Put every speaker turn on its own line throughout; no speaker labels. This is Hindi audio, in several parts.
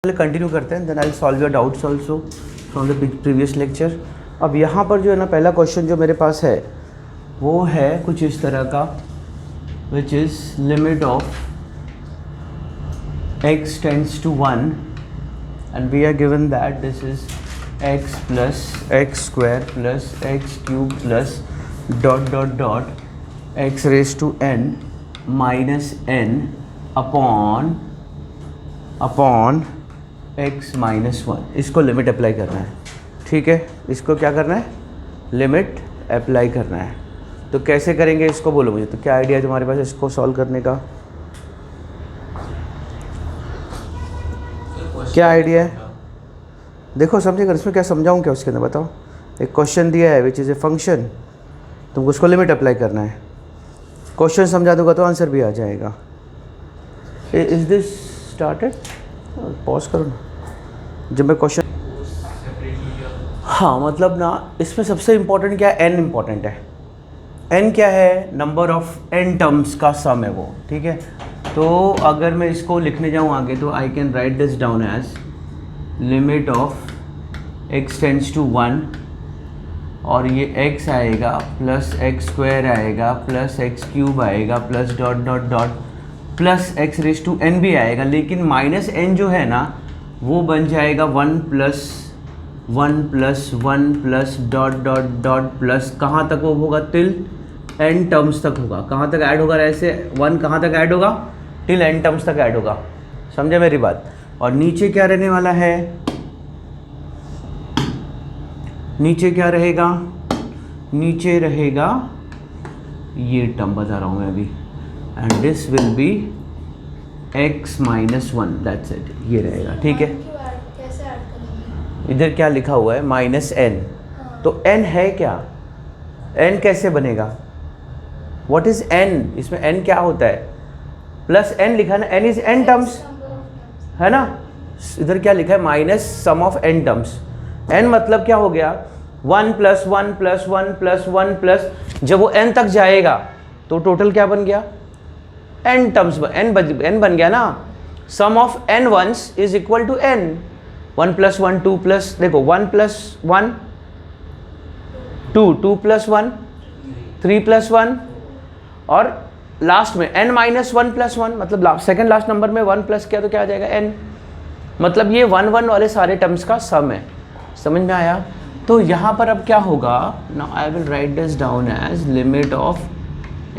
पहले कंटिन्यू करते हैं, then I solve your doubts also from the previous lecture. अब यहाँ पर जो है ना, पहला क्वेश्चन जो मेरे पास है वो है कुछ इस तरह का, which is limit of x tends to 1 and we are given that this is x plus x square plus x cube plus dot dot dot x raise to n minus n upon x minus 1। इसको लिमिट अप्लाई करना है, ठीक है। इसको क्या करना है, लिमिट अप्लाई करना है। तो कैसे करेंगे इसको बोलो मुझे। तो क्या आइडिया है तुम्हारे पास इसको सॉल्व करने का, क्या आइडिया है? देखो समझेगा, इसमें क्या समझाऊँ क्या उसके अंदर बताओ। एक क्वेश्चन दिया है विच इज़ ए फंक्शन, तुमको उसको लिमिट अप्लाई करना है। क्वेश्चन समझा दूंगा तो आंसर भी आ जाएगा। Is this started? पॉज करो ना जब मैं क्वेश्चन। हाँ मतलब ना, इसमें सबसे इम्पोर्टेंट क्या है, n इम्पोर्टेंट है। n क्या है, नंबर ऑफ n टर्म्स का सम है वो, ठीक है। तो अगर मैं इसको लिखने जाऊँ आगे तो I can write this down as limit of x tends to 1 और ये x आएगा प्लस एक्स स्क्वायर आएगा प्लस एक्स क्यूब आएगा plus dot dot dot plus x raise to n भी आएगा, लेकिन माइनस n जो है ना वो बन जाएगा 1 plus 1 plus 1 plus dot dot dot plus कहाँ तक वो होगा, टिल n टर्म्स तक होगा। कहाँ तक ऐड होगा, ऐसे 1 कहाँ तक ऐड होगा, टिल n टर्म्स तक ऐड होगा। समझे मेरी बात। और नीचे क्या रहने वाला है, नीचे क्या रहेगा, नीचे रहेगा ये टर्म बता रहा हूँ मैं अभी, and this will be x minus 1, that's it, ये रहेगा, ठीक है। इधर क्या लिखा हुआ है, माइनस n, तो n है क्या, n कैसे बनेगा, व्हाट इज n, इसमें n क्या होता है, प्लस n लिखा है ना, n इज n टर्म्स है ना। इधर क्या लिखा है, minus sum of n terms. n मतलब क्या हो गया, 1 प्लस 1 प्लस 1 प्लस 1 प्लस, जब वो n तक जाएगा तो टोटल क्या बन गया, n टर्म्स, n बन गया ना। Sum of n ones is equal to n, 1 plus 1 2 plus, देखो 1 प्लस 1 2, 2 प्लस 1 3 प्लस 1, और लास्ट में n माइनस 1 प्लस 1, मतलब सेकेंड लास्ट नंबर में 1 प्लस किया तो क्या आ जाएगा n, मतलब ये 1 1 वाले सारे टर्म्स का सम है। समझ में आया। तो यहाँ पर अब क्या होगा, now I will write this down as limit of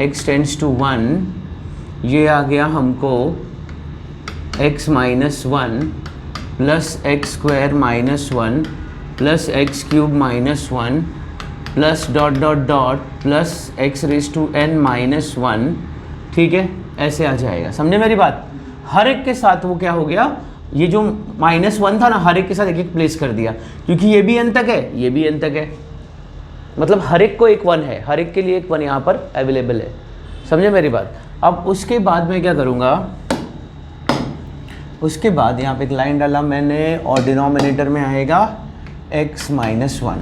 x tends to 1, ये आ गया हमको x minus 1 plus x square minus 1 plus x cube minus 1 plus dot dot dot plus x raise to n minus 1, ठीक है, ऐसे आ जाएगा। समझे मेरी बात। हर एक के साथ वो क्या हो गया, ये जो माइनस 1 था ना, हर एक के साथ एक एक प्लेस कर दिया, क्योंकि ये भी n तक है, ये भी n तक है, मतलब हर एक को एक 1 है, हर एक के लिए एक 1 यहाँ पर अवेलेबल है। समझे मेरी बात। अब उसके बाद मैं क्या करूँगा, उसके बाद यहाँ पे एक लाइन डाला मैंने और डिनोमिनेटर में आएगा x माइनस 1,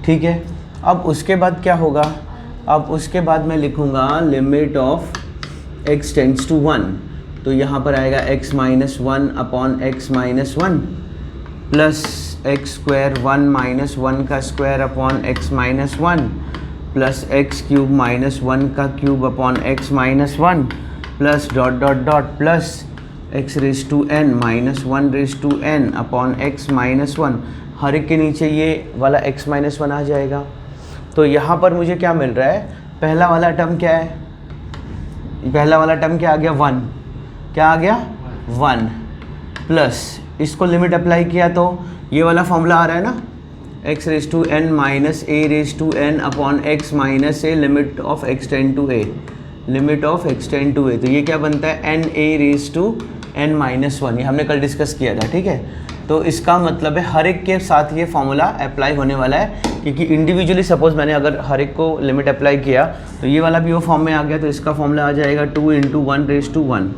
ठीक है। अब उसके बाद क्या होगा, अब उसके बाद मैं लिखूँगा limit of x tends to 1, तो यहाँ पर आएगा x minus 1 upon x minus 1 plus x square 1 minus 1 का square upon x minus 1 plus x cube minus 1 का cube upon x minus 1 plus dot dot dot plus x raise to n minus 1 raise to n upon x minus 1, हर एक के नीचे ये वाला x माइनस 1 आ जाएगा। तो यहाँ पर मुझे क्या मिल रहा है, पहला वाला टर्म क्या है, पहला वाला टर्म क्या आ गया, 1, क्या आ गया 1 प्लस इसको लिमिट अप्लाई किया तो ये वाला फॉर्मूला आ रहा है ना, x raise to n minus a raise to n upon x minus a limit of x tend to a, limit of x tend to a, तो ये क्या बनता है n a raise to n minus 1, ये हमने कल डिस्कस किया था, ठीक है। तो इसका मतलब है हर एक के साथ ये फॉर्मूला अप्लाई होने वाला है, क्योंकि इंडिविजुअली सपोज मैंने अगर हर एक को लिमिट अप्लाई किया तो ये वाला भी वो फॉर्म में आ गया, तो इसका फॉर्मूला आ जाएगा 2 इंटू 1 रेज टू 1,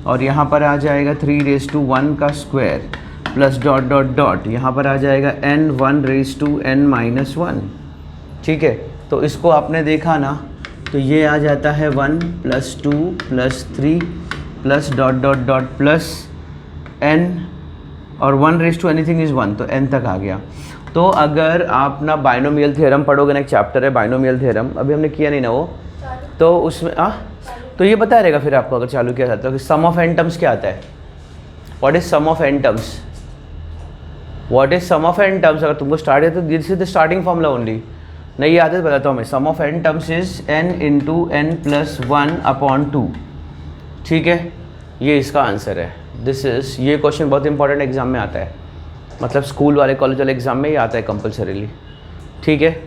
और यहाँ पर आ जाएगा 3 रेज टू 1 का square plus dot dot dot, यहाँ पर आ जाएगा n 1 raise to n minus 1, ठीक है। तो इसको आपने देखा ना, तो ये आ जाता है 1 plus 2 plus 3 plus dot dot dot plus n और 1 रेज टू एनीथिंग इज़ 1, तो n तक आ गया। तो अगर आप ना बाइनोमियल थ्योरम पढ़ोगे ना, एक चैप्टर है बाइनोमियल थ्योरम, अभी हमने किया नहीं ना वो, तो उसमें तो ये बता रहेगा फिर आपको अगर चालू किया जाता है कि सम ऑफ n टर्म्स क्या आता है। What is sum of n terms, what is sum of n terms, अगर तुमको स्टार्ट है तो this is the starting formula only. नहीं याद है तो बताता हूँ मैं, sum of n terms is n into n plus 1 upon 2, ठीक है, ये इसका आंसर है। दिस इज, ये क्वेश्चन बहुत इंपॉर्टेंट एग्जाम में आता है, मतलब स्कूल वाले कॉलेज वाले एग्जाम में ही आता है कंपलसरीली, ठीक है।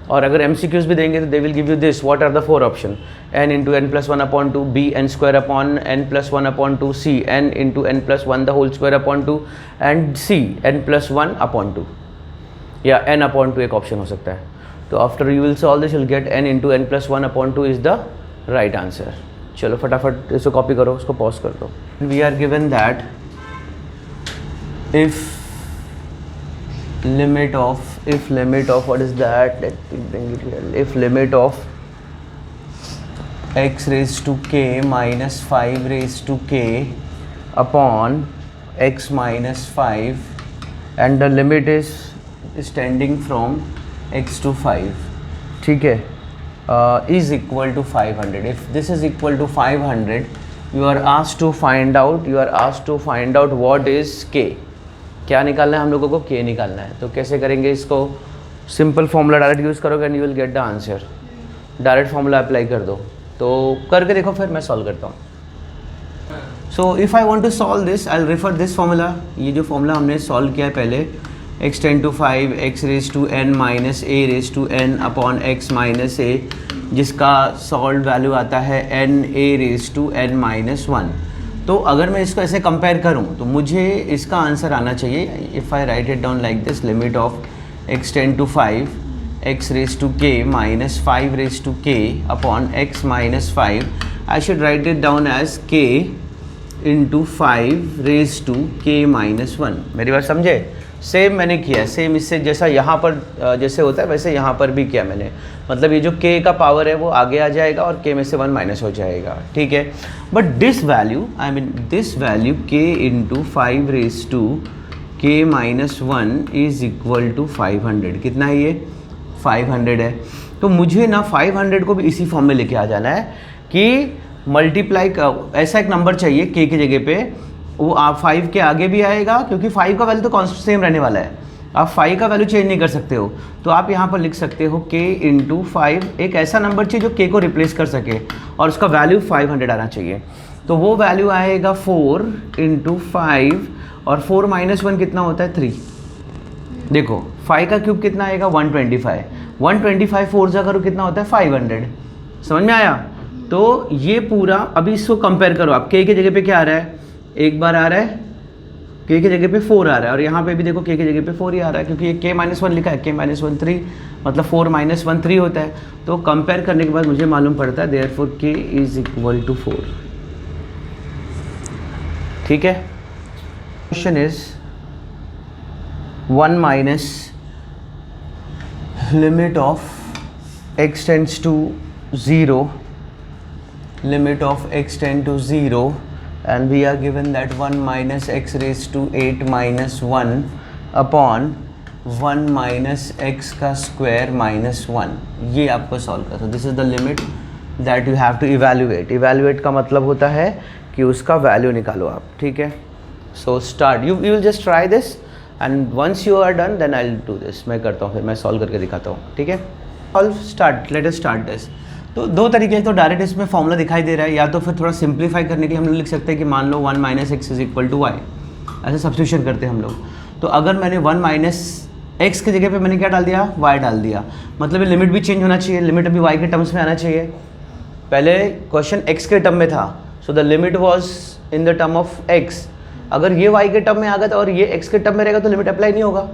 और अगर MCQs भी देंगे तो they will give you this, what are the 4 option, n into n plus 1 upon 2, b n square upon n plus 1 upon 2, c n into n plus 1 the whole square upon 2, and c n plus 1 upon 2, या n अपॉन 2 एक ऑप्शन हो सकता है। तो after you will solve this, you will get n into n plus 1 upon 2 is the right answer. चलो फटाफट इसको कॉपी करो, उसको पॉज कर दो। We are given that if limit of what is that, let me bring it here, if limit of x raised to k minus 5 raised to k upon x minus 5 and the limit is tending from x to 5, ठीक है, is equal to 500. If this is equal to 500, you are asked to find out what is k, क्या निकालना है हम लोगों को, k निकालना है। तो कैसे करेंगे इसको, सिंपल फॉर्मूला डायरेक्ट यूज़ करोगे and you will get the answer. Direct formula apply कर दो, तो करके देखो फिर मैं सॉल्व करता हूँ। So if I want to solve this, I will refer this formula, ये जो फॉर्मूला हमने सॉल्व किया है पहले, x tend to 5 x raise to n minus a raise to n upon x minus a, जिसका सॉल्व वैल्यू आता है n a raise to n minus 1। तो अगर मैं इसको ऐसे कंपेयर करूं तो मुझे इसका आंसर आना चाहिए, if I write it down like this, limit of x tend to 5 x raise to k minus 5 raise to k upon x minus 5, I should write it down as k into 5 raise to k minus 1। मेरी बात समझे, सेम मैंने किया है, सेम इससे जैसा यहाँ पर जैसे होता है वैसे यहाँ पर भी किया मैंने, मतलब ये जो k का पावर है वो आगे आ जाएगा और k में से 1 माइनस हो जाएगा, ठीक है। But this value, I mean this value k into 5 raise to k minus 1 is equal to 500। कितना है ये, 500 है। तो मुझे ना 500 को भी इसी फॉर्म में लेके आ जाना है कि मल्टीप्लाई, ऐसा एक नंबर चाहिए k की जगह पे, वो आप 5 के आगे भी आएगा, क्योंकि 5 का वैल्यू तो कॉन्स्टेंट सेम रहने वाला है, आप 5 का वैल्यू चेंज नहीं कर सकते हो। तो आप यहाँ पर लिख सकते हो k इंटू 5, एक ऐसा नंबर चाहिए जो k को रिप्लेस कर सके और उसका वैल्यू 500 आना चाहिए। तो वो वैल्यू आएगा 4 इंटू 5, और 4 माइनस 1 कितना होता है, 3। देखो 5 का क्यूब कितना आएगा, 125, 125 4 जा करो कितना होता है, 500। समझ में आया। तो ये पूरा, अभी इसको कंपेयर करो आप, k की जगह पे क्या आ रहा है, एक बार आ रहा है, k की जगह पे 4 आ रहा है, और यहाँ पे भी देखो k की जगह पे 4 ही आ रहा है, क्योंकि ये k माइनस 1 लिखा है, k माइनस 1 3, मतलब 4 माइनस 1 3 होता है। तो कंपेयर करने के बाद मुझे मालूम पड़ता है therefore k is equal to 4, ठीक है। Question is 1 minus limit of x tends to 0, limit of x tend to 0, and we are given that 1 minus x raised to 8 minus 1 upon 1 minus x का square minus 1। ये आपको सॉल्व करना है। This is the limit that you have to evaluate. Evaluate का मतलब होता है कि उसका वैल्यू निकालो आप, ठीक है। So start, you will just try this and once you are done then I will do this. मैं करता हूँ, फिर मैं सॉल्व करके दिखाता हूँ, ठीक है। Solve, start, let us start this. तो दो तरीके हैं, तो डायरेक्ट इसमें फॉर्मूला दिखाई दे रहा है, या तो फिर थोड़ा सिंप्लीफाई करने के लिए हम लोग लिख सकते हैं कि मान लो 1 minus x is equal to y, ऐसे सब्स्टिट्यूशन करते हैं हम लोग। तो अगर मैंने 1 माइनस एक्स की जगह पे मैंने क्या डाल दिया, वाई डाल दिया, मतलब ये लिमिट भी चेंज होना चाहिए, लिमिट अभी वाई के टर्म्स में आना चाहिए। पहले क्वेश्चन एक्स के टर्म में था, so the limit was in the term of x. अगर ये वाई के टर्म में आ गया और ये एक्स के टर्म में रहेगा तो लिमिट अप्लाई नहीं होगा।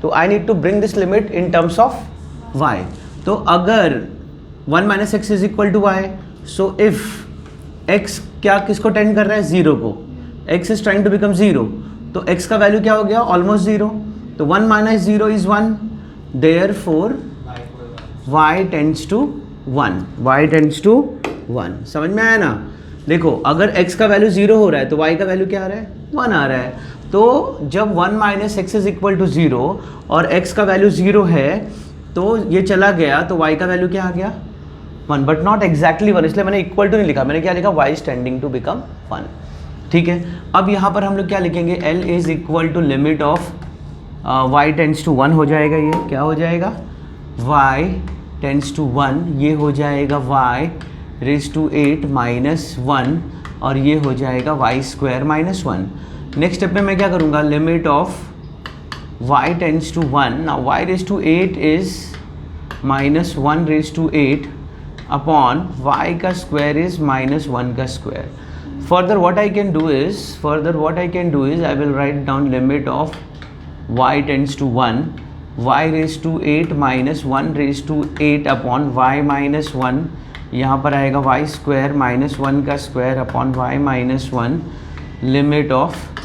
तो I need to bring this limit in terms of y. तो अगर 1 minus x is equal to y, so if x क्या किसको टेंड कर रहा है, 0 को, x is trying to become 0, तो एक्स का वैल्यू क्या हो गया, ऑलमोस्ट 0। तो 1 minus 0 is 1, therefore y tends to 1, y tends to 1। समझ में आया ना। देखो अगर x का वैल्यू 0 हो रहा है तो y का वैल्यू क्या आ रहा है, 1 आ रहा है। तो जब 1 minus x is equal to 0 और x का वैल्यू 0 है तो ये चला गया, तो y का वैल्यू क्या आ गया 1, बट नॉट एग्जैक्टली 1, इसलिए मैंने इक्वल टू नहीं लिखा, मैंने क्या लिखा y is tending to become 1। ठीक है, अब यहाँ पर हम लोग क्या लिखेंगे, L is equal to limit of y tends to 1 हो जाएगा, ये क्या हो जाएगा y टेंड्स टू 1, ये हो जाएगा y रेज टू 8 माइनस 1 और ये हो जाएगा y square minus 1। Next step में मैं क्या करूँगा, limit of y tends to 1, now y raise to 8 is minus 1 raise to 8 upon y का स्क्वायर इज माइनस 1 का square. Further what I can do is I will write down limit of y tends to 1, y raised to 8 minus 1 raised to 8 upon y minus 1, यहाँ पर आएगा y स्क्वायर माइनस 1 का square upon y minus 1, limit of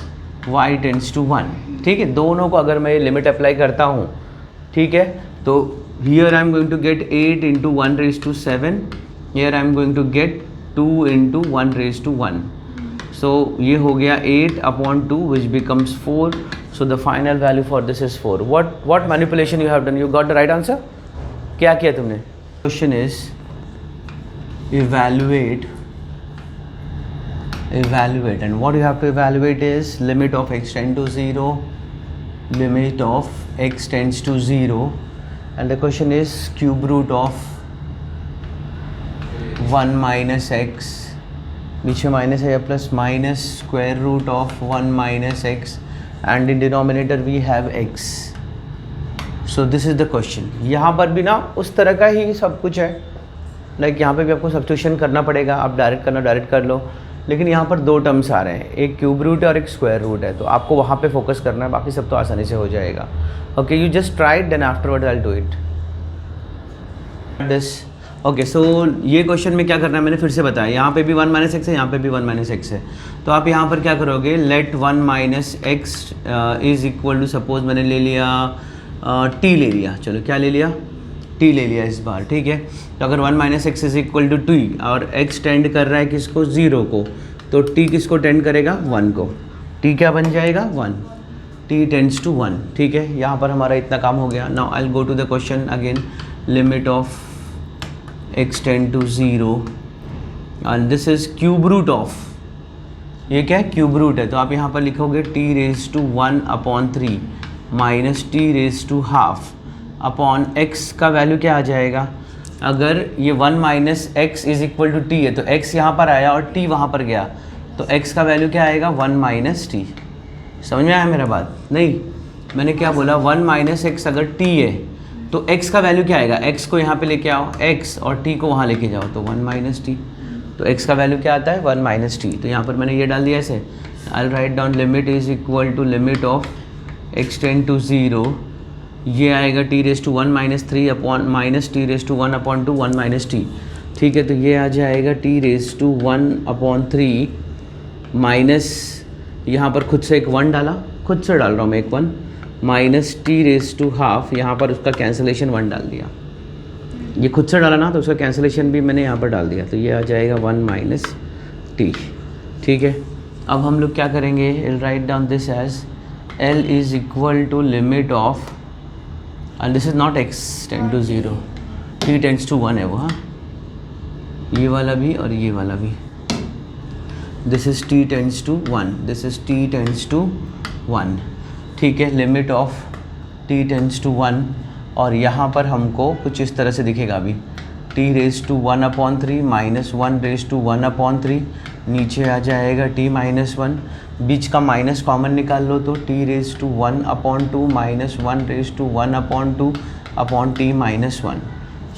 y tends to 1। ठीक है, दोनों को अगर मैं लिमिट अप्लाई करता हूँ, ठीक है, तो here I am going to get 8 into 1 raise to 7, here I am going to get 2 into 1 raise to 1, so ये हो गया 8 upon 2 which becomes 4, so the final value for this is 4. What manipulation you have done? You got the right answer? क्या किया तुमने? Question is evaluate, and what you have to evaluate is limit of x tend to 0, limit of x tends to 0, and the question is cube root of 1 minus x, बीच में माइनस है या plus, minus square root of 1 minus x, and in denominator we have x. So this is the question. यहाँ पर भी ना उस तरह का ही सब कुछ है, लाइक यहाँ पे भी आपको सब्स्टिट्यूशन करना पड़ेगा, आप डायरेक्ट करना डायरेक्ट कर लो, लेकिन यहाँ पर दो टर्म्स आ रहे हैं, एक क्यूब रूट है और एक स्क्वायर रूट है, तो आपको वहाँ पे फोकस करना है, बाकी सब तो आसानी से हो जाएगा। Okay, you just try it, then afterward I will do it this. Okay, so ये क्वेश्चन में क्या करना है मैंने फिर से बताया, यहाँ पे भी 1 माइनस एक्स है, यहाँ पे भी 1 माइनस एक्स है, तो आप यहाँ पर क्या करोगे, let 1 minus x is equal to, suppose मैंने ले लिया टी ले लिया, चलो क्या ले लिया, टी ले लिया इस बार। ठीक है, तो अगर 1 minus x is equal to t और एक्स टेंड कर रहा है किसको, 0 को, तो टी किसको टेंड करेगा, 1 को, टी क्या बन जाएगा 1, टी टेंड्स टू 1। ठीक है, यहाँ पर हमारा इतना काम हो गया। Now I will go to the question again, limit of x tend to 0 and this is cube root of, ये क्या है, क्यूब रूट है, तो आप यहाँ पर लिखोगे t raise to 1 upon 3 minus t raise to half upon x का वैल्यू क्या आ जाएगा, अगर ये 1 minus x is equal to t है तो x यहाँ पर आया और t वहाँ पर गया, तो x का वैल्यू क्या आएगा 1 माइनस टी। समझ में आया मेरा बात? नहीं, मैंने क्या बोला, 1 माइनस एक्स अगर t है तो x का वैल्यू क्या आएगा, x को यहाँ पे लेके आओ x और t को वहाँ लेके जाओ, तो 1 माइनस टी, तो x का वैल्यू क्या आता है 1 माइनस टी, तो यहाँ पर मैंने ये डाल दिया ऐसे। I will write down limit is equal to limit of x tend to 0, ये आएगा t raise to 1 minus 3 upon minus t raise to 1 upon 2 1 minus t. ठीक है, तो ये आ जाएगा t raise to 1 upon 3 minus, यहाँ पर खुद से एक 1 डाला, खुद से डाल रहा हूँ मैं एक 1, minus t raise to half, यहाँ पर उसका कैंसिलेशन 1 डाल दिया, ये खुद से डाला ना तो उसका कैंसिलेशन भी मैंने यहाँ पर डाल दिया, तो ये आ जाएगा 1 माइनस टी। ठीक है, अब हम लोग क्या करेंगे, will write down this as L is equal to limit of, and this is not x tend to 0, t tends to 1 है वो, हाँ, ये वाला भी और ये वाला भी, this is t tends to 1, this is t tends to 1। ठीक है, limit of t tends to 1, और यहाँ पर हमको कुछ इस तरह से दिखेगा अभी, t raise to 1 upon 3 minus 1 raise to 1 upon 3, नीचे आ जाएगा t माइनस 1, बीच का माइनस कॉमन निकाल लो तो t raise to 1 upon 2 minus 1 raise to 1 upon 2 upon t minus 1,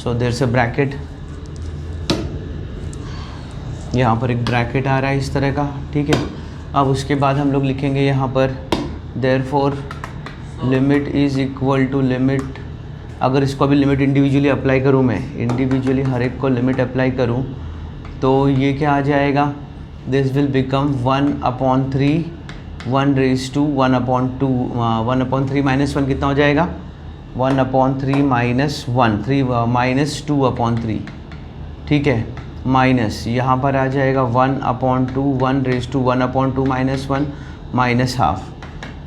so there is a bracket, यहाँ पर एक ब्रैकेट आ रहा है इस तरह का। ठीक है, अब उसके बाद हम लोग लिखेंगे यहाँ पर therefore limit is equal to limit, अगर इसको अभी लिमिट इंडिविजुअली अप्लाई करूँ, मैं इंडिविजुअली हर एक को लिमिट अप्लाई करूँ, तो ये क्या आ जाएगा, this will become 1 upon 3 1 raise to 1 upon 2, 1 upon 3 minus 1 कितना हो जाएगा, 1 अपॉन 3 माइनस 1, 3 माइनस 2 अपॉन 3। ठीक है, माइनस यहाँ पर आ जाएगा 1 upon 2 1 raise to 1 upon 2 minus 1 minus half,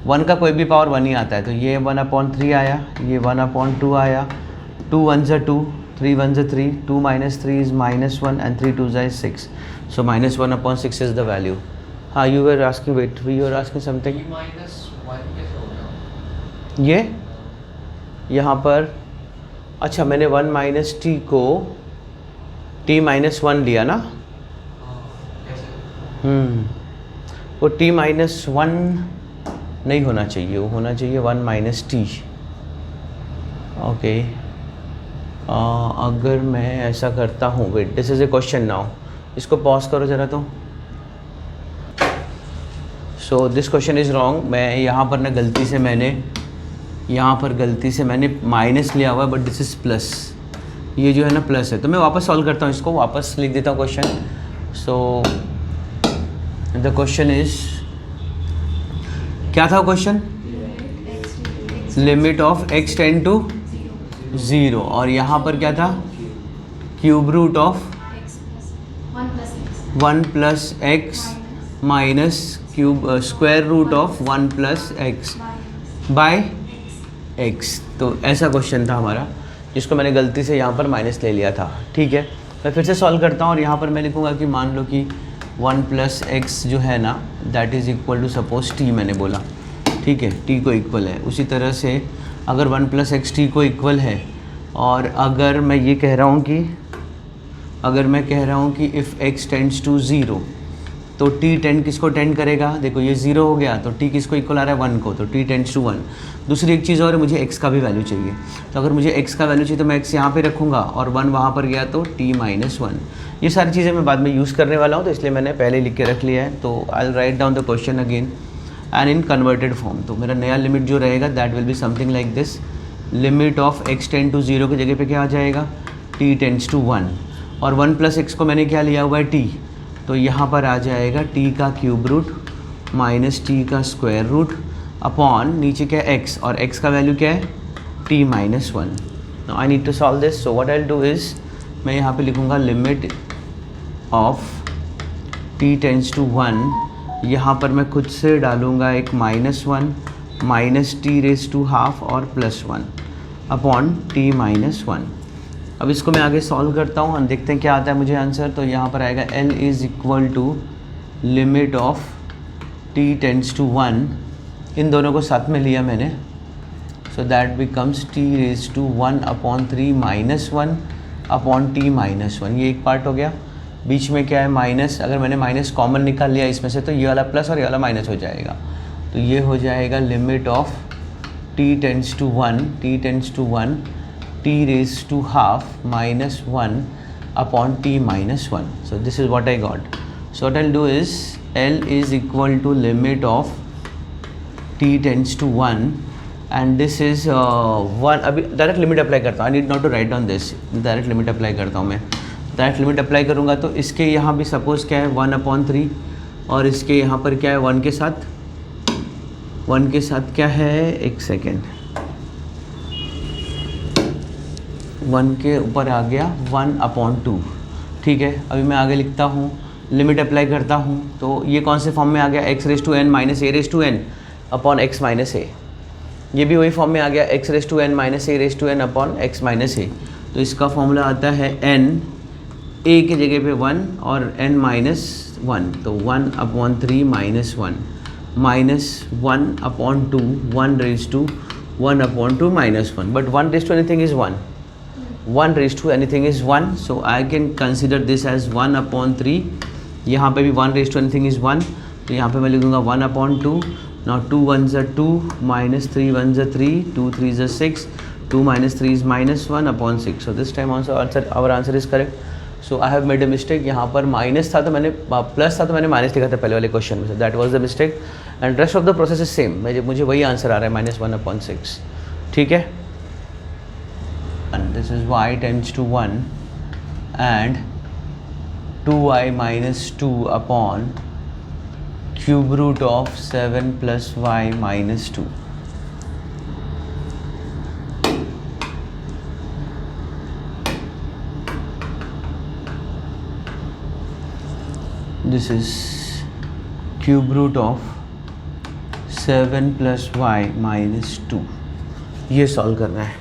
1 का कोई भी पावर 1 ही आता है, तो ये 1/3 आया, ये 1/2 आया, 2 1s are 2, 3 1s are 3, 2 minus 3 is -1 and 3 2s are 6, so -1/6 is the value. हाँ, you were asking, wait, you were asking something.
-1 कैसे होगा?
ये यहाँ पर, अच्छा मैंने 1 माइनस टी को t-1 लिया ना, वो t-1 नहीं होना चाहिए, वो होना चाहिए 1 माइनस टी। ओके, अगर मैं ऐसा करता हूँ, wait, this is a question now, इसको पॉज करो ज़रा तो। So this question is wrong, मैं यहाँ पर ना गलती से मैंने माइनस लिया हुआ है, बट दिस इज़ प्लस, ये जो है ना प्लस है, तो मैं वापस सॉल्व करता हूँ, इसको वापस लिख देता हूँ question. So the question is, क्या था question? Limit of x tend to 0, और यहाँ पर क्या था? Cube root of 1 plus x minus cube square root of 1 plus x by x. तो ऐसा क्वेश्चन था हमारा, जिसको मैंने गलती से यहाँ पर माइनस ले लिया था। ठीक है, मैं फिर से सॉल्व करता हूँ, और यहाँ पर मैं लिखूँगा कि मान लो कि 1 प्लस एक्स जो है ना, that is equal to suppose t मैंने बोला, ठीक है, टी को इक्वल है। उसी तरह से अगर 1 प्लस एक्स टी को इक्वल है, और अगर मैं ये कह रहा हूँ कि इफ़ एक्स टेंड्स टू 0, तो टी टेंड किसको टेंड करेगा? देखो ये 0 हो गया, तो टी किसको इक्वल आ रहा है? 1 को, तो टी टेंड्स टू 1। दूसरी एक चीज़ और है, मुझे x का भी वैल्यू चाहिए, तो अगर मुझे x का वैल्यू चाहिए तो मैं x यहाँ पे रखूँगा, और 1 वहाँ पर गया तो t-1। ये सारी चीज़ें मैं बाद में यूज़ करने वाला हूँ, तो इसलिए मैंने पहले लिख के रख लिया है। तो I will write down the question again and in converted form. तो मेरा नया लिमिट जो रहेगा that will be something like this, limit of x tend to 0 की जगह पे क्या आ जाएगा? t टेंड्स टू 1, और 1 प्लस एक्स को मैंने क्या लिया हुआ है? t, तो यहाँ पर आ जाएगा t का क्यूब रूट माइनस t का स्क्वायर रूट अपॉन नीचे क्या है? x, और x का वैल्यू क्या है? t-1। Now I need to solve this, so what I will do is, मैं यहाँ पे लिखूँगा limit of t tends to 1, यहाँ पर मैं खुद से डालूँगा एक -1 minus t raise to half और +1 अपॉन t-1। अब इसको मैं आगे सॉल्व करता हूँ, हम देखते हैं क्या आता है मुझे आंसर। तो यहाँ पर आएगा L is equal to limit of t tends to 1, इन दोनों को साथ में लिया मैंने, so that becomes t raise to 1/3 -1 upon t-1। ये एक पार्ट हो गया। बीच में क्या है? माइनस, अगर मैंने माइनस कॉमन निकाल लिया इसमें से, तो ये वाला प्लस और ये वाला माइनस हो जाएगा, तो ये हो जाएगा limit of t tends to 1 t raise to half -1 upon t-1। So this is what I got. So what I will do is L is equal to limit of t tends to 1 and this is 1। अभी डायरेक्ट लिमिट अप्लाई करता हूँ, I need not to write down this, direct limit apply करता हूँ मैं। डायरेक्ट लिमिट अप्लाई करूँगा तो इसके यहाँ भी सपोज़ क्या है? 1/3, और इसके यहाँ पर क्या है? 1 के साथ क्या है? एक सेकेंड, 1 के ऊपर आ गया 1/2, ठीक है। अभी मैं आगे लिखता हूँ, लिमिट अप्लाई करता हूँ, तो ये कौन से फॉर्म में आ गया? x raise to n minus a raise to n upon x minus a। ये भी वही फॉर्म में आ गया, x raise to n minus a raise to n upon x minus a। तो इसका फॉर्मूला आता है n, a की जगह पे 1 और n-1, तो 1/3 -1 minus 1/2, 1 raise to 1/2 -1, but 1 raise to anything is 1, 1 raised to anything is 1, so I can consider this as 1/3। यहाँ पे भी 1 raised to anything is 1, तो यहाँ पे मैं लिखूँगा 1/2। now 2 1s are 2 minus 3 1s are 3, 2 3s are 6, 2 minus 3 is -1/6, so this time also our answer is correct। so I have made a mistake, यहाँ पर माइनस था तो मैंने प्लस था तो मैंने माइनस लिखा था पहले वाले क्वेश्चन में से, that was the mistake and rest of the process is same. मुझे वही आंसर आ रहा है -1/6, ठीक है। and this is y tends to 1 and 2y minus 2 upon cube root of 7 plus y minus 2। This is cube root of 7 plus y minus 2, ये सॉल्व करना है.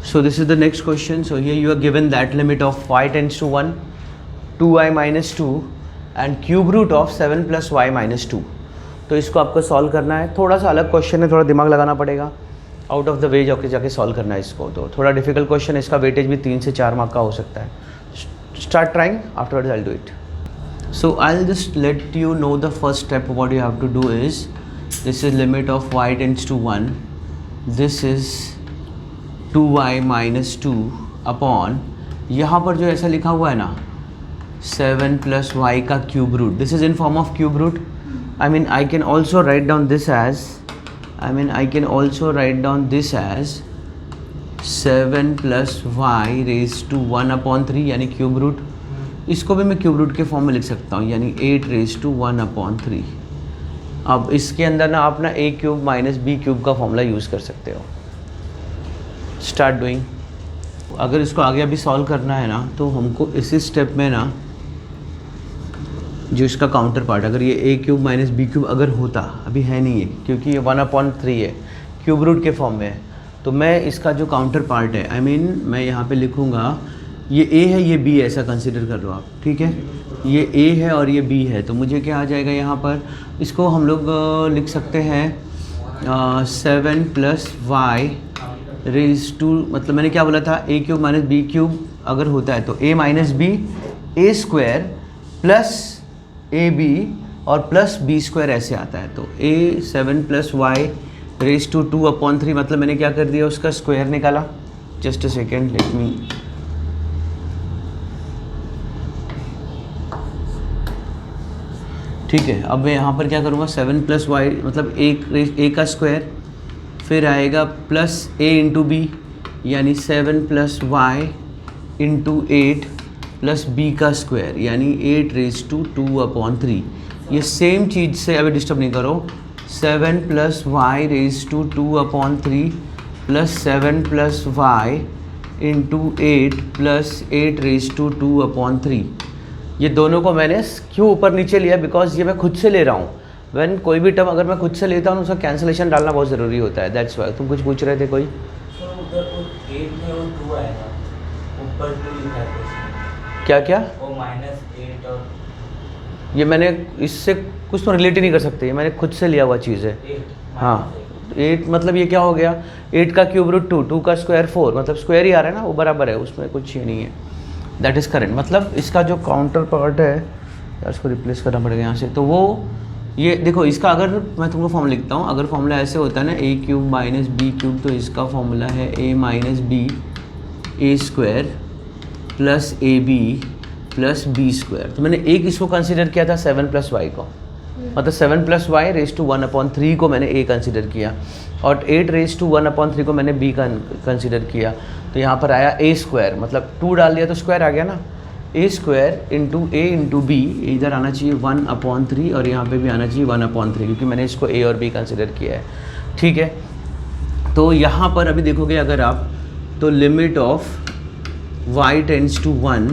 So this is the next question. So here you are given that limit of y tends to 1, 2y minus 2 and cube root of 7 plus y minus 2. तो इसको आपको सॉल्व करना है. थोड़ा सा अलग क्वेश्चन है, थोड़ा दिमाग लगाना पड़ेगा. आउट ऑफ द वे जाके सॉल्व करना है इसको. तो थोड़ा डिफिकल्ट क्वेश्चन है, इसका वेटेज भी 3 से 4 मार्क का हो सकता है. Start trying, afterwards I will do it. So I'll just let you know the first step. What you have to do is, this is limit of y tends to 1, this is 2y minus 2 upon, यहाँ पर जो ऐसा लिखा हुआ है ना 7 plus y का cube root, this is in form of cube root. I mean I can also write down this as 7 plus y raised to 1 upon 3 यानी क्यूब रूट. इसको भी मैं क्यूब रूट के फॉर्म में लिख सकता हूँ, यानी 8 रेज टू 1 अपॉन 3. अब इसके अंदर ना आप ना a cube minus b cube का फॉर्मूला यूज़ कर सकते हो. Start doing. अगर इसको आगे अभी सॉल्व करना है ना, तो हमको इसी स्टेप में ना जो इसका काउंटर पार्ट, अगर ये ए क्यूब माइनस बी क्यूब अगर होता, अभी है नहीं है क्योंकि ये 1/3 है, क्यूब रूट के फॉर्म में है. तो मैं इसका जो काउंटर पार्ट है, मैं यहाँ पे लिखूँगा ये a है, ये b है, ऐसा कंसिडर कर लो आप. ठीक है, ये a है और ये b है. तो मुझे क्या आ जाएगा यहाँ पर, इसको हम लोग लिख सकते हैं 7 प्लस वाई रेज टू, मतलब मैंने क्या बोला था, a cube minus b cube अगर होता है तो a minus b a square plus a b और प्लस बी स्क्वायर ऐसे आता है. तो a 7 plus y raise to 2/3, मतलब मैंने क्या कर दिया, उसका स्क्वायर निकाला. Just a second, let me. ठीक है, अब मैं यहाँ पर क्या करूँगा, 7 प्लस वाई मतलब ए का स्क्वायर, फिर आएगा प्लस ए इंटू बी यानी 7 plus y into 8 plus b का स्क्वायर यानी 8 रेज टू 2/3. ये सेम चीज़ से अभी डिस्टर्ब नहीं करो. 7 plus y raise to 2/3 plus 7 plus y into 8 plus 8 raise to 2/3. ये दोनों को मैंने क्यों ऊपर नीचे लिया, बिकॉज ये मैं खुद से ले रहा हूँ. व्हेन कोई भी टर्म अगर मैं खुद से लेता हूँ उसका कैंसलेशन डालना बहुत ज़रूरी होता है. That's why. तुम कुछ पूछ रहे थे कोई?
उधर 8 में वो 2 आएगा, ऊपर 2 लिखा है क्वेश्चन.
क्या
वो -8 और
ये मैंने इससे कुछ तो रिलेट ही नहीं कर सकते, ये मैंने खुद से लिया हुआ चीज़ है.
8
हाँ, 8 मतलब ये क्या हो गया, 8 का क्यूब रूट 2, 2 का स्क्वायर 4, मतलब स्क्वायर ही आ रहा है ना, वो बराबर है, उसमें कुछ ये नहीं है. That is correct. मतलब इसका जो काउंटर पार्ट है यार, इसको रिप्लेस करना पड़ेगा यहाँ से. तो वो ये देखो, इसका अगर मैं तुमको फॉर्मूला लिखता हूँ, अगर फॉर्मूला ऐसे होता है ना a cube minus b cube, तो इसका फॉर्मूला है a minus b a square plus a b plus b square. तो मैंने एक इसको कंसिडर किया था 7 प्लस वाई को, मतलब 7 प्लस वाई रेज टू 1/3 को मैंने ए कंसिडर किया और 8 रेज टू 1/3 को मैंने बी का कंसिडर किया. तो यहाँ पर आया ए स्क्वायर, मतलब 2 डाल दिया तो स्क्वायर आ गया ना. ए स्क्वायर इंटू ए इंटू बी, इधर आना चाहिए 1/3 और यहाँ पे भी आना चाहिए 1/3, क्योंकि मैंने इसको ए और बी कंसिडर किया है. ठीक है, तो यहाँ पर अभी देखोगे अगर आप, तो limit of y tends to 1,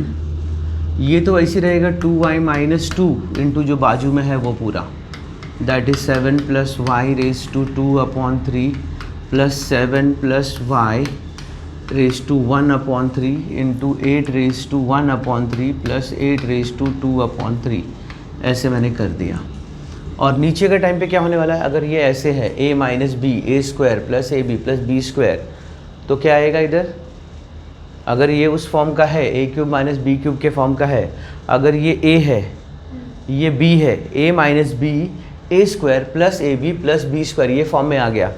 ये तो ऐसे रहेगा 2y माइनस 2 इंटू जो बाजू में है वो पूरा, that is 7 plus y raise to 2/3 plus 7 plus y raise to 1/3 into 8 raise to 1/3 plus 8 raise to 2/3. ऐसे मैंने कर दिया. और नीचे के टाइम पे क्या होने वाला है, अगर ये ऐसे है a minus b a square plus a b plus b square, तो क्या आएगा इधर, अगर ये उस फॉर्म का है ए क्यूब माइनस बी क्यूब के फॉर्म का है, अगर ये a है ये b है, a minus b a square plus a b plus b square, ये फॉर्म में आ गया.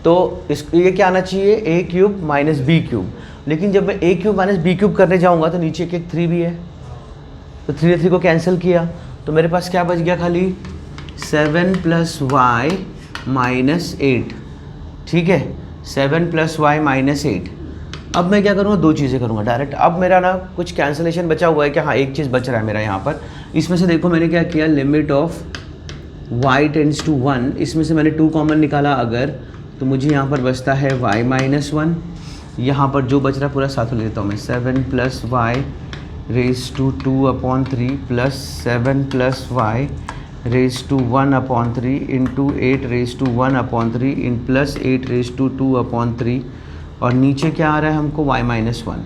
तो ये क्या आना चाहिए, a cube minus b cube. लेकिन जब मैं a cube minus b cube करने जाऊंगा तो नीचे एक 3 भी है, तो 3 को कैंसिल किया तो मेरे पास क्या बच गया, खाली 7 प्लस वाई माइनस 8. ठीक है, 7 प्लस वाई माइनस 8. अब मैं क्या करूँगा, 2 चीज़ें करूँगा डायरेक्ट. अब मेरा ना कुछ कैंसलेशन बचा हुआ है कि हाँ, एक चीज़ बच रहा है मेरा यहाँ पर. इसमें से देखो मैंने क्या किया, limit of y tends to 1, इसमें से मैंने 2 कॉमन निकाला अगर, तो मुझे यहाँ पर बचता है y माइनस 1. यहाँ पर जो बच रहा पूरा साथ ले लेता हूँ मैं, 7 plus y raise to 2/3 plus 7 plus y raise to 1/3 into 8 raise to 1/3 in plus 8 raise to 2/3 और नीचे क्या आ रहा है हमको y-1।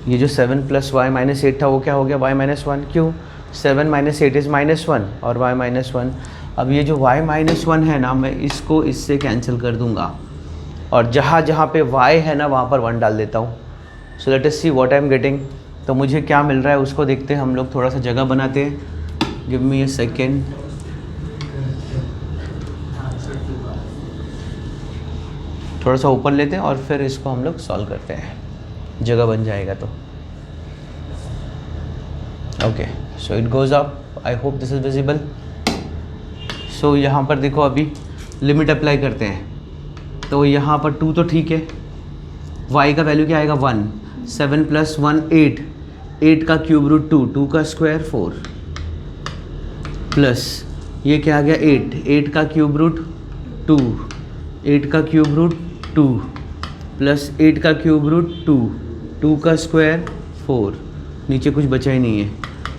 ये जो 7 + y-8 था वो क्या हो गया y-1। क्यों? 7 - 8 इज़ -1 और y-1। अब ये जो y-1 है ना, मैं इसको इससे कैंसिल कर दूंगा और जहाँ जहाँ पे y है ना वहाँ पर 1 डाल देता हूँ। So let us see what I am getting. तो मुझे क्या मिल रहा है उसको देखते हैं हम लोग, थोड़ा सा जगह बनाते हैं। गिव मी ए सेकेंड। थोड़ा सा ऊपर लेते हैं और फिर इसको हम लोग सॉल्व करते हैं, जगह बन जाएगा तो। Okay, so it goes up. I hope this is visible. सो यहाँ पर देखो, अभी लिमिट अप्लाई करते हैं। तो यहाँ पर 2 तो ठीक है, y का वैल्यू क्या आएगा 1, 7 + 1 8, 8 का क्यूब रूट 2, 2 का स्क्वायर 4 प्लस ये क्या आ गया 8, 8 का क्यूब रूट 2, 8 का क्यूब रूट 2 प्लस 8 का क्यूब रूट 2, 2 का स्क्वायर 4, नीचे कुछ बचा ही नहीं है।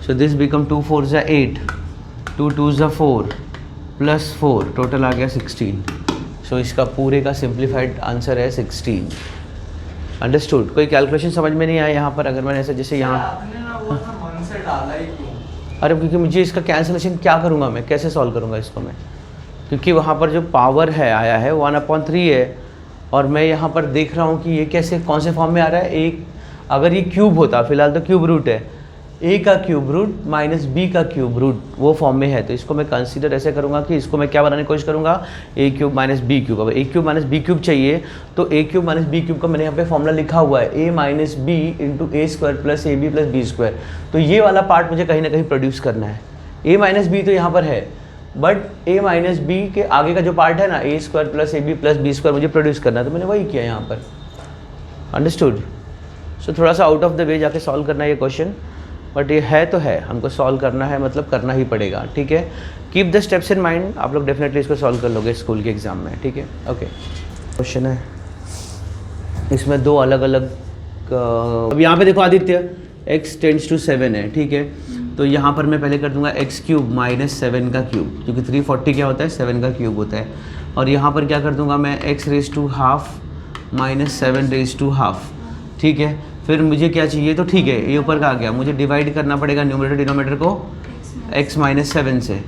सो दिस बिकम 2 4 ज़ा 8, 2 2 ज़ा 4 प्लस 4, टोटल आ गया 16। सो इसका पूरे का सिंप्लीफाइड आंसर है 16। अंडरस्टूड? कोई कैलकुलेशन समझ में नहीं आया यहाँ पर? अगर मैंने ऐसे जैसे यहाँ
आपने ना वो ना 1 से डाला ही क्यों?
अरे क्योंकि मुझे इसका कैंसिलेशन क्या करूँगा मैं, कैसे सॉल्व करूँगा इसको मैं, क्योंकि वहाँ पर जो पावर है आया है 1/3 है और मैं यहाँ पर देख रहा हूँ कि ये कैसे कौन से फॉर्म में आ रहा है। एक अगर ये क्यूब होता, फिलहाल तो क्यूब रूट है, a का क्यूब रूट माइनस b का क्यूब रूट वो फॉर्म में है, तो इसको मैं कंसीडर ऐसे करूँगा कि इसको मैं क्या बनाने की कोशिश करूँगा, a³ - b³। अब a³ - b³ चाहिए तो a³ - b³ का मैंने यहाँ पे फॉर्मूला लिखा हुआ है a - b × a² + ab + b²। तो ये वाला पार्ट मुझे कहीं ना कहीं प्रोड्यूस करना है। a - b तो यहाँ पर है, बट a - b के आगे का जो पार्ट है ना a² + ab + b² मुझे प्रोड्यूस करना है, तो मैंने वही किया यहाँ पर। अंडरस्टूड? सो थोड़ा सा आउट ऑफ द वे जाके सॉल्व करना है ये क्वेश्चन, बट ये है तो है, हमको सॉल्व करना है, मतलब करना ही पड़ेगा। ठीक है, keep the steps in mind, आप लोग डेफिनेटली इसको सॉल्व कर लोगे स्कूल के एग्ज़ाम में। ठीक है, ओके। क्वेश्चन है इसमें दो अलग अलग। अब यहाँ पे देखो आदित्य, x टेंड्स टू 7 है, ठीक है, तो यहाँ पर मैं पहले कर दूंगा x³ - 7 का क्यूब, क्योंकि 340 क्या होता है 7 का क्यूब होता है। और यहाँ पर क्या कर दूंगा मैं x⁻² - 7⁻²। ठीक है, फिर मुझे क्या चाहिए, तो ठीक है ये ऊपर का आ गया, मुझे डिवाइड करना पड़ेगा न्यूमरेटर डिनोमिनेटर को x - 7 से,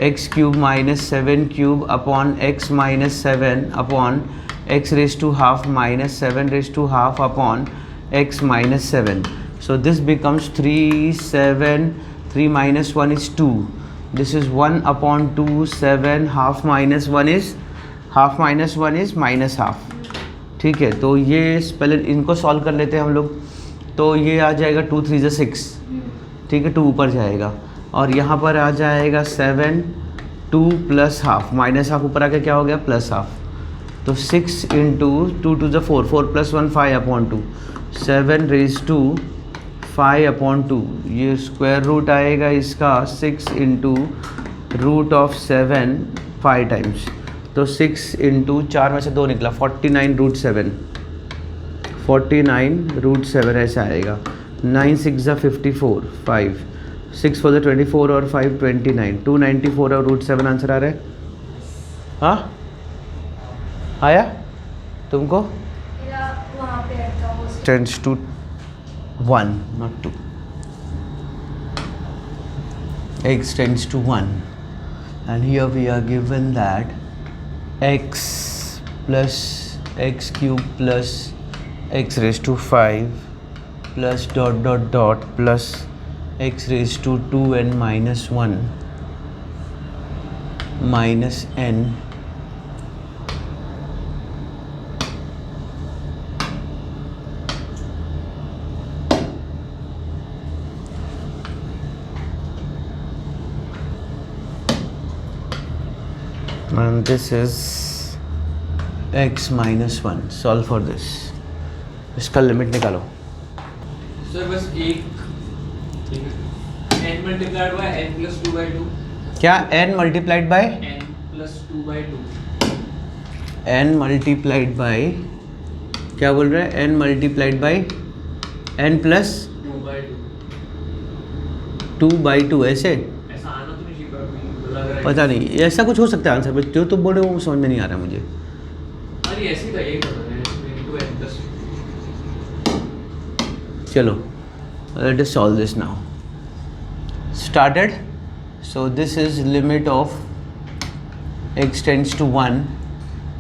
x³ - 7³ upon x - 7 upon x⁻² - 7⁻² upon x - 7। So this becomes 3 7, 3 - 1 is 2. This is 1/2, 7, ½ - 1 is ½ - 1 is -½ ठीक है, तो ये पहले इनको सॉल्व कर लेते हैं हम लोग। तो ये आ जाएगा 2 3 = 6, ठीक है, 2 ऊपर जाएगा और यहाँ पर आ जाएगा 7, 2 + ½ -½ ऊपर आके क्या हो गया +½ तो 6 × 2 2 = 4, 4 + 1 5/2, 7⁻², 5/2। ये स्क्वायर रूट आएगा इसका 6 × √7 5 टाइम्स, तो 6 × 4 में से 2 निकला 49√7, 49√7 ऐसा आएगा। 9 6 = 54, 5 6 4 = 24 और 5 29, 294 और √7 आंसर आ रहा है। हाँ आया तुमको? Tends to 1 not 2, x tends to 1 and here we are given that x plus x³ plus x⁵ plus ... plus x⁻2n - 1 minus n and this is x - 1। Solve for this, इसका लिमिट निकालो।
सर बस एक n multiplied by n plus 2/2,
क्या n multiplied by
n plus 2/2,
n multiplied by, क्या बोल रहे हैं, n multiplied by n plus
2/2
2/2 ऐसे।
ऐसा आना तो नहीं चाहिए पर
पता नहीं, ऐसा कुछ हो सकता है आंसर में, जो तुम बोल रहे हो वो समझ में नहीं आ रहा मुझे।
अरे ऐसे ही था, यही था into n plus 2।
चलो let us solve this now. Started. So this is limit of x tends to 1।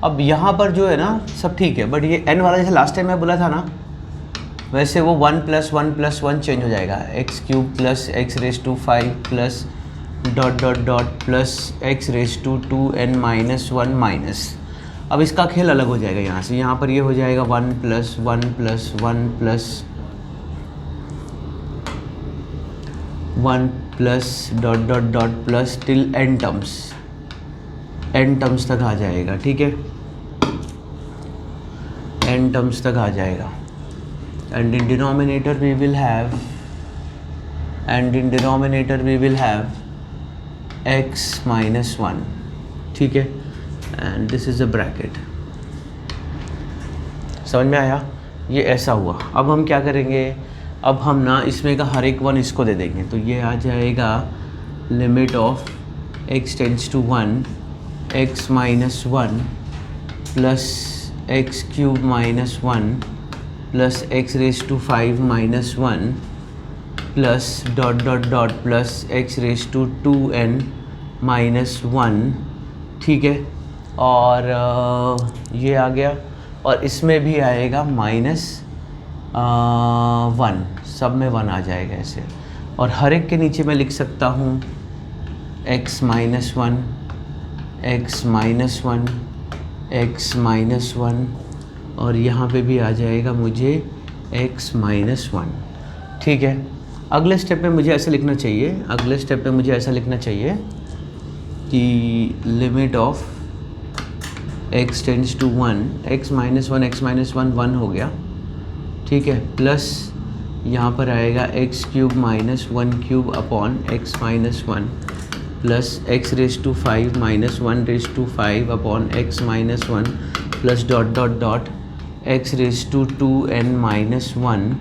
अब यहाँ पर जो है ना सब ठीक है, बट ये n वाला जैसे लास्ट टाइम मैं बोला था ना, वैसे वो 1 + 1 + 1 चेंज हो जाएगा, x³ + x⁵ plus dot dot dot plus x⁵2n - 1 minus. अब इसका खेल अलग हो जाएगा यहाँ से, यहाँ पर ये हो जाएगा 1 + 1 + 1 + 1 plus dot dot dot plus till n terms तक आ जाएगा, ठीक है, n टर्म्स तक आ जाएगा। And in denominator we will have x - 1, ठीक है, and this is a bracket. समझ में आया? ये ऐसा हुआ। अब हम क्या करेंगे, अब हम ना इसमें का हर एक वन इसको दे देंगे, तो ये आ जाएगा limit of x tends to 1 x - 1 plus x³ - 1 plus x⁵5 - 1 plus dot dot dot plus x⁵2n - 1, ठीक है, और ये आ गया, और इसमें भी आएगा -1, सब में 1 आ जाएगा ऐसे। और हर एक के नीचे मैं लिख सकता हूँ x - 1 x - 1 x - 1, और यहाँ पे भी आ जाएगा मुझे x - 1, ठीक है। अगले स्टेप में मुझे ऐसा लिखना चाहिए, कि limit of x tends to 1 x - 1 1 हो गया, ठीक है, प्लस यहाँ पर आएगा x³ - 1³ upon x - 1 plus x⁵5 - 1⁵5 upon x - 1 plus dot dot dot x⁵2n - 1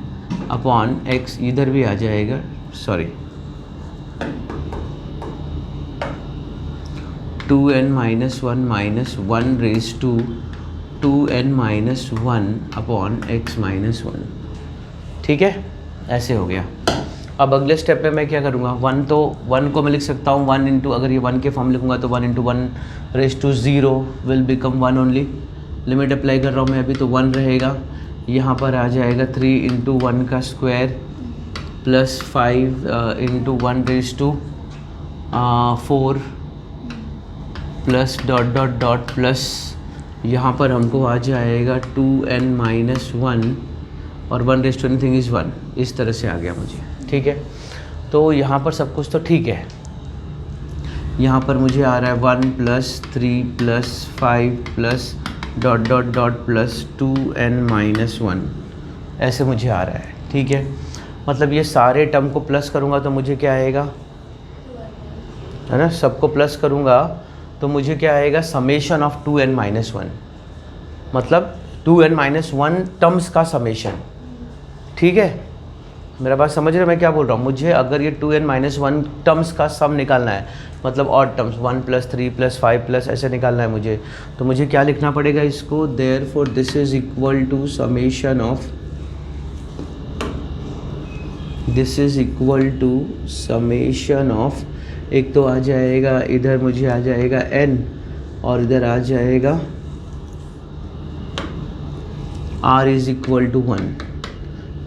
upon x, इधर भी आ जाएगा, sorry 2n - 1 - 1⁵2n - 1 upon x - 1, ठीक है, ऐसे हो गया। अब अगले स्टेप पे मैं क्या करूँगा, 1 को मैं लिख सकता हूँ 1 इंटू, अगर ये 1 के फॉर्म लिखूँगा तो 1 × 1⁵0 will become 1 only. Limit apply कर रहा हूँ मैं अभी, तो 1 रहेगा, यहाँ पर आ जाएगा 3 × 1 का square plus 5 × 1⁴ plus dot dot dot plus यहाँ पर हमको आ जाएगा 2n - 1 और 1 एनीथिंग इज़ 1, इस तरह से आ गया मुझे, ठीक है। तो यहाँ पर सब कुछ तो ठीक है, यहाँ पर मुझे आ रहा है 1 + 3 + 5 plus dot dot dot plus 2n - 1, ऐसे मुझे आ रहा है, ठीक है। मतलब ये सारे टर्म को प्लस करूँगा तो मुझे क्या आएगा, है ना, सबको प्लस करूँगा तो मुझे क्या आएगा, समेशन ऑफ 2n - 1, मतलब 2n - 1 टर्म्स का समेशन, ठीक है। मेरा बात समझ रहे हो मैं क्या बोल रहा हूँ? मुझे अगर ये 2n - 1 टर्म्स का सम निकालना है, मतलब ऑड टर्म्स 1 + 3 + 5 प्लस ऐसे निकालना है मुझे, तो मुझे क्या लिखना पड़ेगा इसको, therefore this is equal to summation of एक तो आ जाएगा इधर मुझे आ जाएगा n और इधर आ जाएगा r = 1,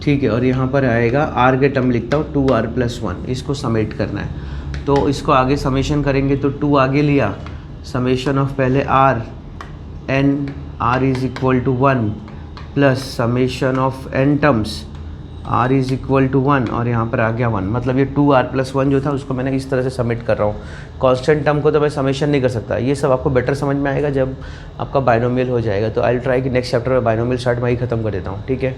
ठीक है, और यहाँ पर आएगा r के टर्म लिखता हूँ 2r + 1, इसको समेट करना है। तो इसको आगे समेशन करेंगे तो 2 आगे लिया, समेशन ऑफ पहले r n r = 1 plus summation of n terms r = 1 और यहाँ पर आ गया 1, मतलब ये 2r + 1 जो था उसको मैंने इस तरह से सबमिट कर रहा हूँ। कांस्टेंट टर्म को तो मैं समेशन नहीं कर सकता, ये सब आपको बेटर समझ में आएगा जब आपका बाइनोमियल हो जाएगा। तो आई ट्राई कि नेक्स्ट चैप्टर में बाइनोमियल स्टार्ट मैं ही ख़त्म कर देता हूँ, ठीक है।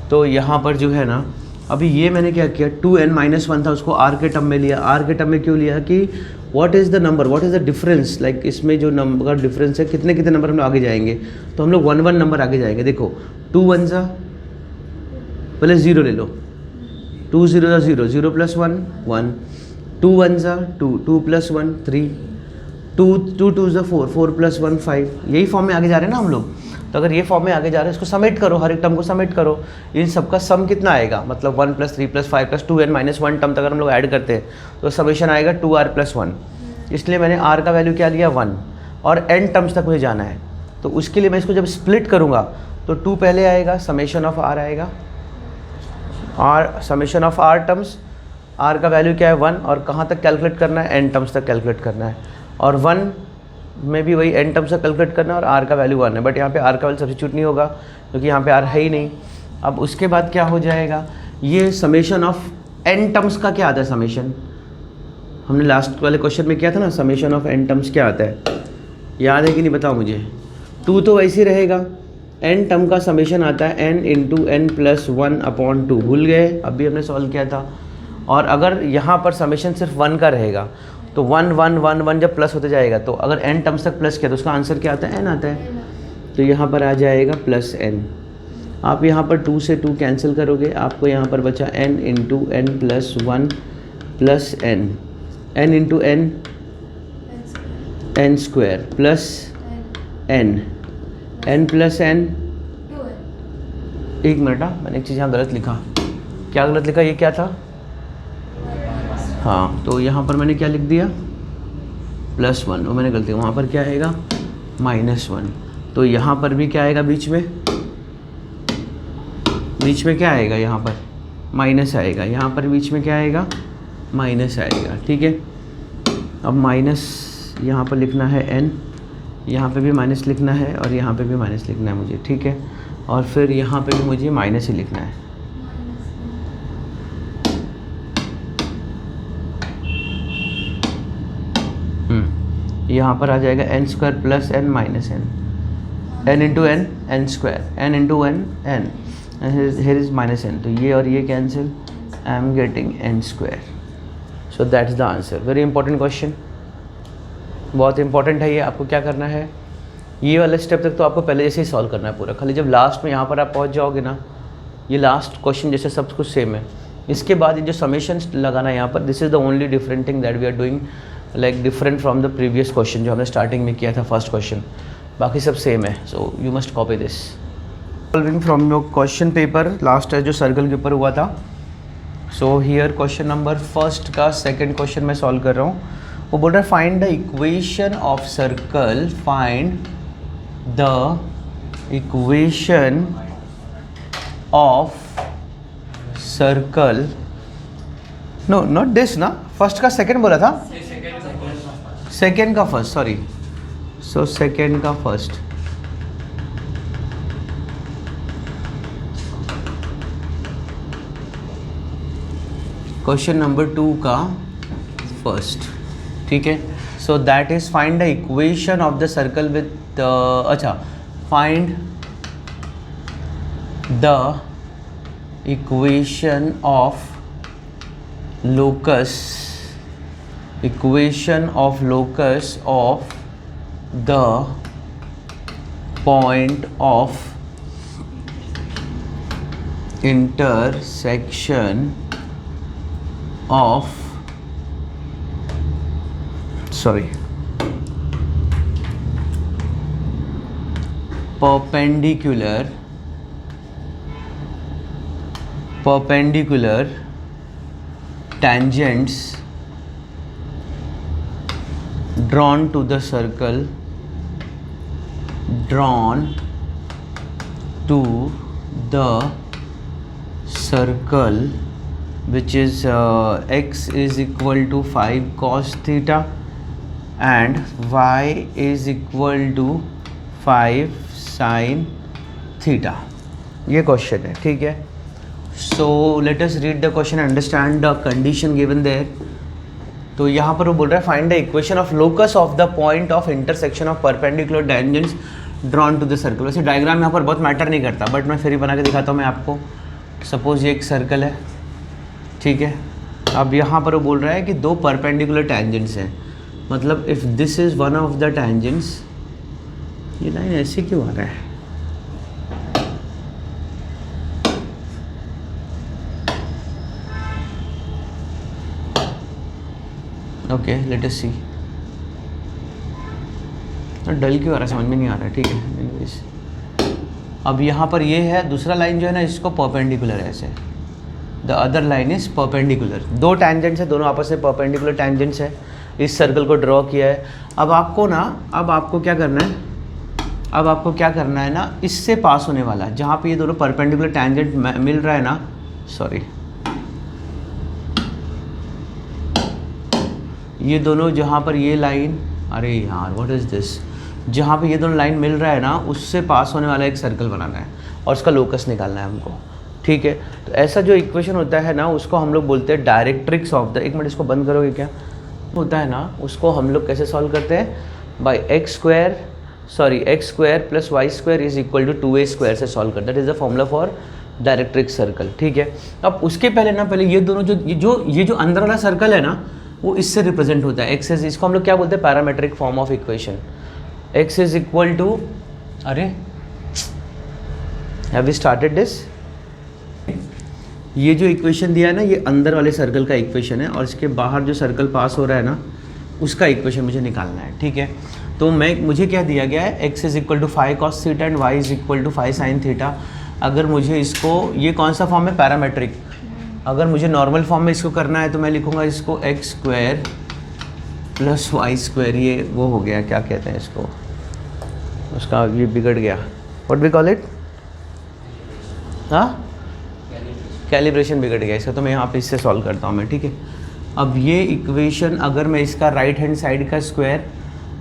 तो यहाँ पर जो है ना, अभी ये मैंने क्या किया, 2n - 1 था उसको r के टर्म में लिया। r के टर्म में क्यों लिया कि what is the number, what is the difference, like इसमें जो नंबर का डिफरेंस है कितने कितने नंबर हम लोग आगे जाएंगे, तो हम लोग 1 1 नंबर आगे जाएंगे। देखो 2 1 सा पहले 0 ले लो, 2 0 0 0 + 1 1, 2 1 सा 2 2 + 1 3, टू टू ज़ 4, 4 + 1 5, यही फॉर्म में आगे जा रहे हैं ना हम लोग। तो अगर ये फॉर्म में आगे जा रहे हैं इसको समेट करो, हर एक टर्म को समेट करो। इन सबका सम कितना आएगा, मतलब 1 + 3 + 5 + 2n - 1 टर्म तक अगर हम लोग ऐड करते हैं तो समेशन आएगा 2r + 1। इसलिए मैंने r का वैल्यू क्या लिया 1, और n टर्म्स तक मुझे जाना है। तो उसके लिए मैं इसको जब स्प्लिट करूँगा तो 2 पहले आएगा, समेशन ऑफ r आएगा, r summation of r terms, r का वैल्यू क्या है 1, और कहाँ तक कैलकुलेट करना है, n टर्म्स तक कैलकुलेट करना है, और 1 में भी वही n टर्म्स तक कैलकुलेट करना है, और r का वैल्यू 1 है। बट यहाँ पे r का वैल्यू सब्स्टिट्यूट नहीं होगा क्योंकि यहाँ पे r है ही नहीं। अब उसके बाद क्या हो जाएगा, ये समेशन ऑफ n टर्म्स का क्या आता है, समेशन हमने लास्ट वाले क्वेश्चन में किया था ना, समेशन ऑफ n टर्म्स क्या आता है, याद है कि नहीं बताओ मुझे। 2 तो वैसे ही रहेगा, n टर्म का समेशन आता है n × n + 1/2, भूल गए, अभी हमने सॉल्व किया था। और अगर यहाँ पर समेशन सिर्फ 1 का रहेगा तो 1 1 1 1 जब प्लस होते जाएगा, तो अगर n टर्म्स तक प्लस किया तो उसका आंसर क्या आता है, n आता है। तो यहाँ पर आ जाएगा +n। आप यहाँ पर 2 से 2 कैंसिल करोगे, आपको यहाँ पर बचा n × n + 1 + n, n × n n² plus n, n + n। एक मिनट, मैंने एक चीज़ यहाँ गलत लिखा। क्या गलत लिखा, ये क्या था, हाँ, तो यहाँ पर मैंने क्या लिख दिया +1, वो मैंने गलती, वहाँ पर क्या आएगा -1। तो यहाँ पर भी क्या आएगा, बीच में क्या आएगा, यहाँ पर माइनस आएगा, यहाँ पर बीच में क्या आएगा, माइनस आएगा। ठीक है, अब माइनस यहाँ पर लिखना है n, यहाँ पे भी माइनस लिखना है, और यहाँ पे भी माइनस लिखना है मुझे। ठीक है, और फिर यहाँ पे भी मुझे माइनस ही लिखना है। यहाँ पर आ जाएगा n² + n - n, n × n n², n × n n, here is -n, तो ये और ये cancel, I am getting n²। So that's the answer. Very important question, बहुत इंपॉर्टेंट है ये। आपको क्या करना है, ये वाला स्टेप तक तो आपको पहले जैसे ही सॉल्व करना है पूरा, खाली जब लास्ट में यहाँ पर आप पहुँच जाओगे ना, ये लास्ट क्वेश्चन जैसे सब कुछ सेम है। इसके बाद ये जो समेशन लगाना है यहाँ पर, this is the only different thing that we are doing, like different from the previous question जो हमने स्टार्टिंग में किया था, फर्स्ट क्वेश्चन। बाकी सब सेम है, so you must copy this. Solving from your question paper, last है जो सर्कल के ऊपर हुआ था। So here question number first का सेकंड क्वेश्चन मैं सॉल्व कर रहा हूँ। वो बोल रहा है find the equation of circle, find the equation of circle, no not this ना, फर्स्ट का सेकंड बोला था, सेकंड का फर्स्ट, सॉरी। सो सेकंड का फर्स्ट, क्वेश्चन नंबर 2 का फर्स्ट। ठीक है, so that is find the equation of the circle with, अच्छा, find the equation of locus, equation of locus of the point of intersection of, sorry, perpendicular tangents drawn to the circle, which is x is equal to 5 cos theta and y is equal to 5 sin theta। ये क्वेश्चन है। ठीक है, so let us read the question and understand the condition given there। तो यहाँ पर वो बोल रहा है find the equation of locus of the point of intersection of perpendicular tangents drawn to the circle. वैसे डायग्राम यहाँ पर बहुत मैटर नहीं करता, बट मैं फिर ही बना के दिखाता हूँ मैं आपको। सपोज ये एक सर्कल है, ठीक है, अब यहाँ पर वो बोल रहा है कि 2 परपेंडिकुलर टेंजेंट्स हैं, मतलब if this is one of the tangents, ये लाइन ऐसे क्यों आ रहा है, okay, let us see। तो डल क्यों आ रहा है, समझ में नहीं आ रहा है, ठीक है। Anyways, अब यहाँ पर ये है दूसरा लाइन जो है ना, इसको परपेंडिकुलर है ऐसे, the other line is perpendicular. दो टैंजेंट्स है, दोनों आपस में परपेंडिकुलर टैंजेंट्स है। इस सर्कल को ड्रॉ किया है। अब आपको क्या करना है, अब आपको क्या करना है ना, इससे पास होने वाला है जहाँ पे ये दोनों परपेंडिकुलर टैंजेंट मिल रहा है ना, सॉरी, ये दोनों जहाँ पर ये लाइन, अरे यार व्हाट इज़ दिस, जहाँ पे ये दोनों लाइन मिल रहा है ना, उससे पास होने वाला एक सर्कल बनाना है और उसका लोकस निकालना है हमको, ठीक है। तो ऐसा जो इक्वेशन होता है ना, उसको हम लोग बोलते हैं डायरेक्ट्रिक्स ऑफ द, एक मिनट इसको बंद करोगे क्या, होता है ना, उसको हम लोग कैसे सॉल्व करते हैं, by x square plus y square is equal to 2a square से सॉल्व करते हैं। That is the formula for directrix circle, ठीक है। अब उसके पहले ना, पहले ये दोनों ये जो अंदर वाला सर्कल है ना, वो इससे रिप्रेजेंट होता है, एक्स इज, इसको हम लोग क्या बोलते हैं, parametric form of equation. X is equal to, अरे हैव वी स्टार्टेड दिस, ये जो इक्वेशन दिया है ना, ये अंदर वाले सर्कल का इक्वेशन है और इसके बाहर जो सर्कल पास हो रहा है ना, उसका इक्वेशन मुझे निकालना है, ठीक है। तो मुझे क्या दिया गया है, x is equal to 5 cos theta and y is equal to 5 sin theta. अगर मुझे इसको, ये कौन सा फॉर्म है, पैरामेट्रिक, अगर मुझे नॉर्मल फॉर्म में इसको करना है तो मैं लिखूँगा इसको x square plus y square, ये वो हो गया, क्या कहते हैं इसको, उसका ये बिगड़ गया, व्हाट वी कॉल इट, हाँ, कैलिब्रेशन बिगड़ गया इसका। तो मैं यहाँ पे इससे सॉल्व करता हूँ मैं, ठीक है। अब ये इक्वेशन अगर मैं इसका राइट हैंड साइड का स्क्वायर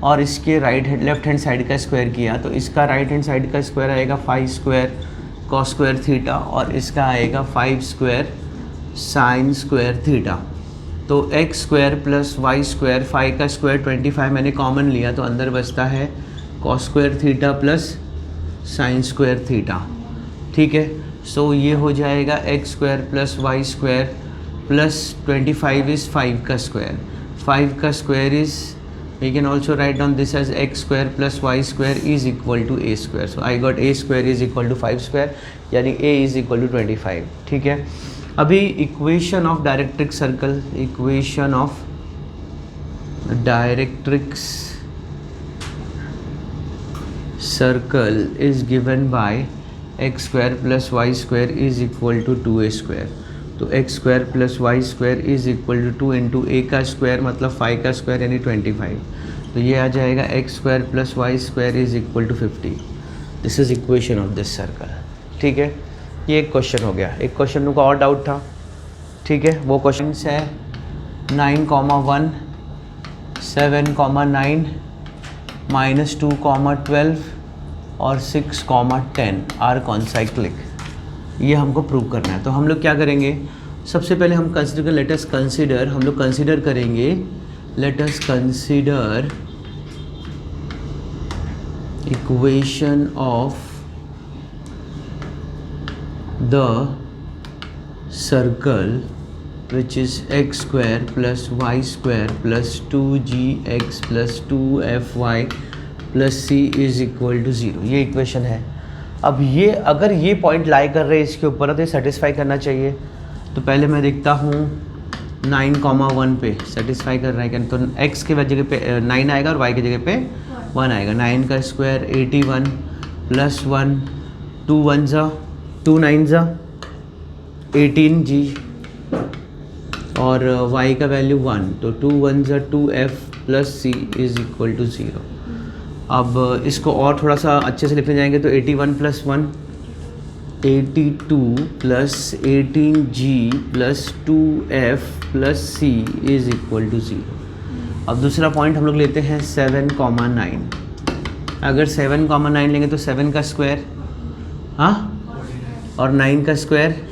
और इसके लेफ्ट हैंड साइड का स्क्वायर किया, तो इसका राइट हैंड साइड का स्क्वायर आएगा 5 स्क्वायर कॉस स्क्वायर थीटा और इसका आएगा 5 स्क्वायर साइन स्क्वायर थीटा। तो x square plus y square, 5 का स्क्वायर 25 मैंने कॉमन लिया, तो अंदर बचता है cos square theta plus sine square theta, ठीक है। सो ये हो जाएगा x square plus y square plus 25 is 5 का स्क्वायर, 5 का square is, we can also write down this as x square plus y square is equal to a square. So I got a square is equal to 5 square, यानी a is equal to 25, ठीक है। अभी equation of directrix circle, equation of directrix circle is given by x square plus y square is equal to 2a square. तो x square plus y square is equal to 2 into a का स्क्वायर मतलब 5 का स्क्वायर यानी 25। तो ये आ जाएगा x square plus y square is equal to 50। This is equation of this circle, ठीक है। ये एक क्वेश्चन हो गया। एक क्वेश्चन का और डाउट था, ठीक है। वो क्वेश्चन है 9,1 7,9 -2,12 और 6,10 आर कॉन्साइक्लिक। ये हमको प्रूव करना है। तो हम लोग क्या करेंगे, सबसे पहले हम कंसिडर, लेट अस कंसिडर, हम लोग कंसिडर करेंगे, let us consider equation of the circle which is x square plus y square plus 2gx plus 2fy plus c is equal to 0। ये इक्वेशन है। अब ये अगर ये पॉइंट लाई कर रहे हैं इसके ऊपर तो ये सेटिस्फाई करना चाहिए। तो पहले मैं देखता हूँ 9,1 पे सेटिस्फाई कर रहा है क्या। तो x के जगह पे 9 आएगा और y की जगह पे 1 आएगा। 9 का स्क्वायर 81 प्लस 1 2 1 ज़ा 2 9 ज़ा 18 जी और y का वैल्यू 1। तो 2 1 ज़ा 2f plus c is equal to 0। अब इसको और थोड़ा सा अच्छे से लिखने जाएंगे तो 81 plus 1 82 plus 18g plus 2f plus c is equal to 0। अब दूसरा पॉइंट हम लोग लेते हैं 7,9। अगर 7,9 लेंगे तो 7 का स्क्वायर, हाँ, और 9 का स्क्वायर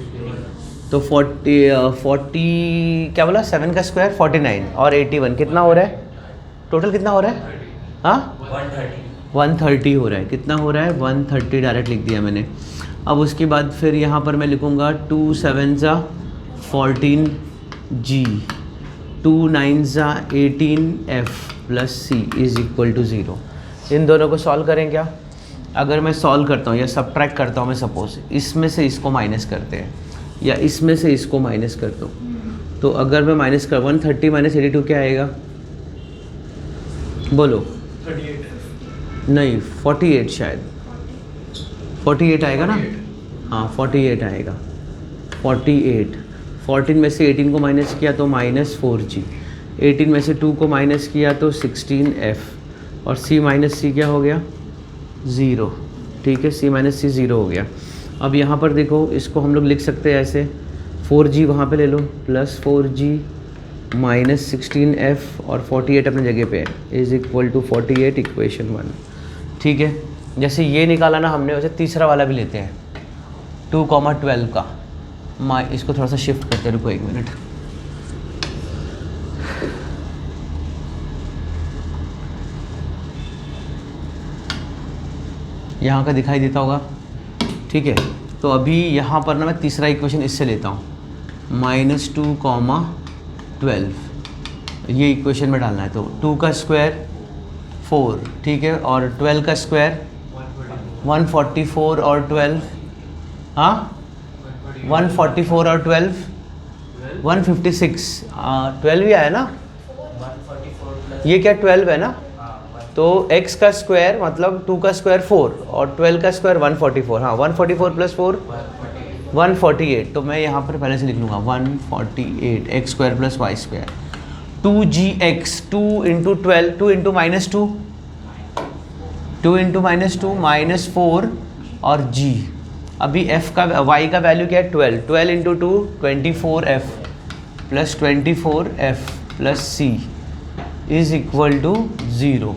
तो 40 क्या बोला, 7 का स्क्वायर 49 और 81 कितना हो रहा है, टोटल कितना हो रहा है, हाँ 130 हो रहा है। कितना हो रहा है 130 डायरेक्ट लिख दिया मैंने। अब उसके बाद फिर यहाँ पर मैं लिखूँगा 2 7 ज़ा 14g 2 9 ज़ा 18f plus c is equal to 0। इन दोनों को सॉल्व करें क्या। अगर मैं सॉल्व करता हूँ या सब्ट्रैक्ट करता हूँ, मैं सपोज इसमें से इसको माइनस करते हैं या इसमें से इसको माइनस करता हूँ, तो अगर मैं माइनस कर 130 - 82 क्या आएगा, बोलो नहीं 48 शायद 48 आएगा ना, हाँ 48 आएगा। 48 14 में से 18 को माइनस किया तो -4g, 18 में से 2 को माइनस किया तो 16f और c माइनस सी क्या हो गया 0। ठीक है, c माइनस सी 0 हो गया। अब यहाँ पर देखो, इसको हम लोग लिख सकते हैं ऐसे, 4g वहाँ पे ले लो प्लस 4g माइनस 16f और 48 अपने जगह पे है इज़ इक्वल टू 48 इक्वेशन 1। ठीक है, जैसे ये निकाला ना हमने, वैसे तीसरा वाला भी लेते हैं 2,12 का। इसको थोड़ा सा शिफ्ट करते, रुको 1 मिनट। यहाँ का दिखाई देता होगा। ठीक है, तो अभी यहाँ पर ना मैं तीसरा इक्वेशन इससे लेता हूँ, -2,12 ये इक्वेशन में डालना है। तो 2 का स्क्वायर 4, ठीक है, और 12 का स्क्वायर 144 और 12, हाँ 144 और 12 156, 12 भी आया ना,
144
ये क्या 12 है ना, तो x का स्क्वायर मतलब 2 का स्क्वायर 4 और 12 का स्क्वायर 144, हाँ 144 प्लस 4 148। तो मैं यहाँ पर पहले से लिख लूँगा 148 x square plus y square 2gx 2 into 12 2 into minus 2 2 into minus 2 -4 और g। अभी f का y का वैल्यू क्या है 12, 12 into 2 24f plus 24f plus c is equal to 0।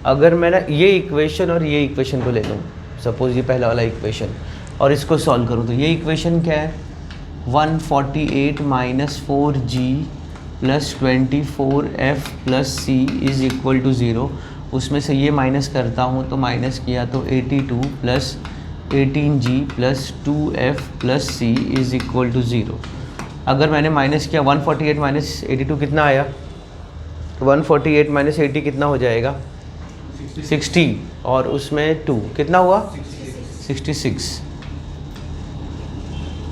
अगर मैं ना ये इक्वेशन और ये इक्वेशन को ले लूँ, सपोज ये पहला वाला इक्वेशन, और इसको सॉल्व करूँ, तो ये इक्वेशन क्या है 148 minus 4g plus 24f plus c is equal to 0। उसमें से ये माइनस करता हूँ, तो माइनस किया तो 82 plus 18g plus 2f plus c is equal to 0। अगर मैंने माइनस किया 148 माइनस 82 कितना आया, 148 माइनस 80 कितना हो जाएगा 60 और उसमें 2 कितना हुआ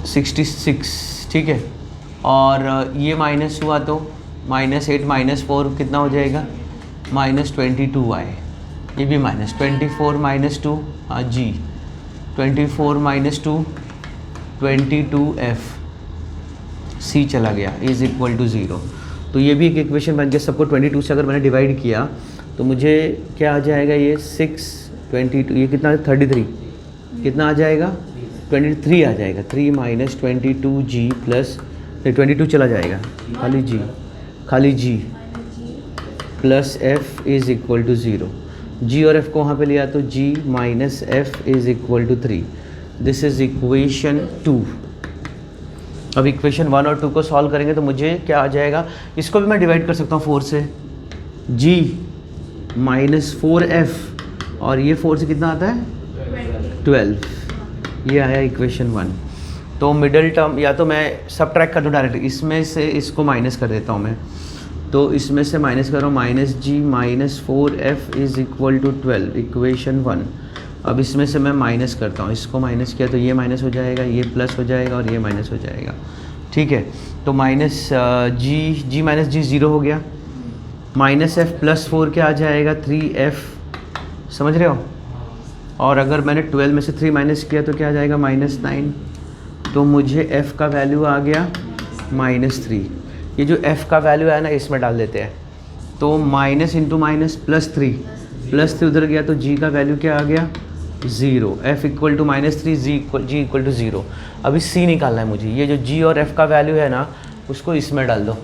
66। ठीक है, और ये माइनस हुआ तो -8 -4 कितना हो जाएगा -22 आए, ये भी माइनस 24 माइनस 2, हाँ जी 24 माइनस 2 22f c चला गया इज़ इक्वल टू 0। तो ये भी एक इक्वेशन बन गया। सबको 22 से अगर मैंने डिवाइड किया तो मुझे क्या आ जाएगा, ये 6 22, ये कितना 33 कितना आ जाएगा 23 आ जाएगा, 3 माइनस 22g प्लस 22 चला जाएगा, खाली g plus f is equal to 0। g और f को वहाँ पे लिया तो g minus f is equal to 3। This is equation 2। अब इक्वेशन 1 और 2 को सॉल्व करेंगे तो मुझे क्या आ जाएगा, इसको भी मैं डिवाइड कर सकता हूँ 4 से, g माइनस 4f और ये 4 से कितना आता है 12, ये आया इक्वेशन 1। तो मिडल टर्म या तो मैं सब ट्रैक कर दूँ डायरेक्ट, इसमें से इसको माइनस कर देता हूँ मैं, तो इसमें से माइनस कर रहा हूँ -g minus 4f is equal to 12 equation 1। अब इसमें से मैं माइनस करता हूँ, इसको माइनस किया तो ये माइनस हो जाएगा, ये प्लस हो जाएगा और ये माइनस हो जाएगा। ठीक है, तो माइनस g माइनस g 0 हो गया, माइनस f प्लस 4 क्या आ जाएगा 3f, समझ रहे हो। और अगर मैंने 12 में से 3 माइनस किया तो क्या आ जाएगा -9, तो मुझे f का वैल्यू आ गया -3। ये जो f का वैल्यू है ना इसमें डाल देते हैं, तो माइनस इंटू माइनस +3 उधर गया तो g का वैल्यू क्या आ गया 0, f equal to -3 g equal to 0। अभी c निकालना है मुझे, ये जो g और f का वैल्यू है ना उसको इसमें डाल दो।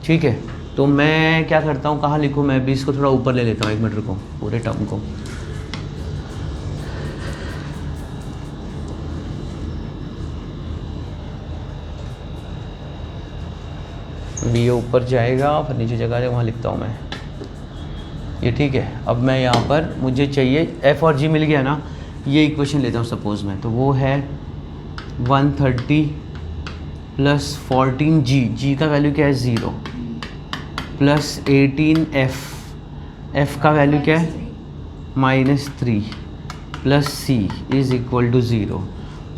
ठीक है, तो मैं क्या करता हूँ, कहाँ लिखूँ, मैं भी इसको थोड़ा ऊपर ले लेता हूँ, 1 मिनट रुको, पूरे टर्म को भी ये ऊपर जाएगा, फिर नीचे जगह है वहाँ लिखता हूँ मैं ये। ठीक है, अब मैं यहाँ पर मुझे चाहिए f और g मिल गया ना, ये इक्वेशन लेता हूँ सपोज़ में, तो वो है 130 प्लस 14g का वैल्यू क्या है 0 प्लस 18f, f का वैल्यू क्या है -3 plus c is equal to 0।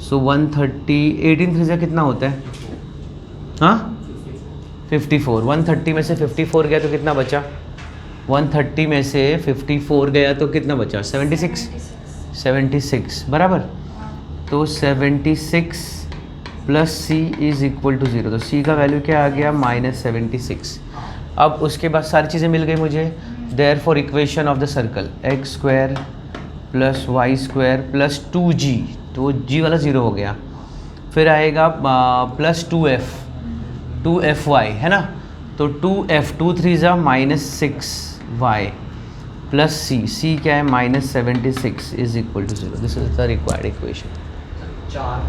So 130 18 3 से कितना होता है, हाँ 54, 130 में से 54 गया तो कितना बचा 130 में से 54 गया तो कितना बचा? 76 बराबर। तो 76 plus c is equal to 0, तो सी का वैल्यू क्या आ गया? -76। अब उसके बाद सारी चीज़ें मिल गई मुझे। Therefore equation of the circle x square plus y square plus 2g, तो g वाला 0 हो गया। फिर आएगा प्लस 2f है ना, तो 2f 2 3 ज़ा -6y प्लस सी क्या है? -76 is equal to 0। This is the required equation.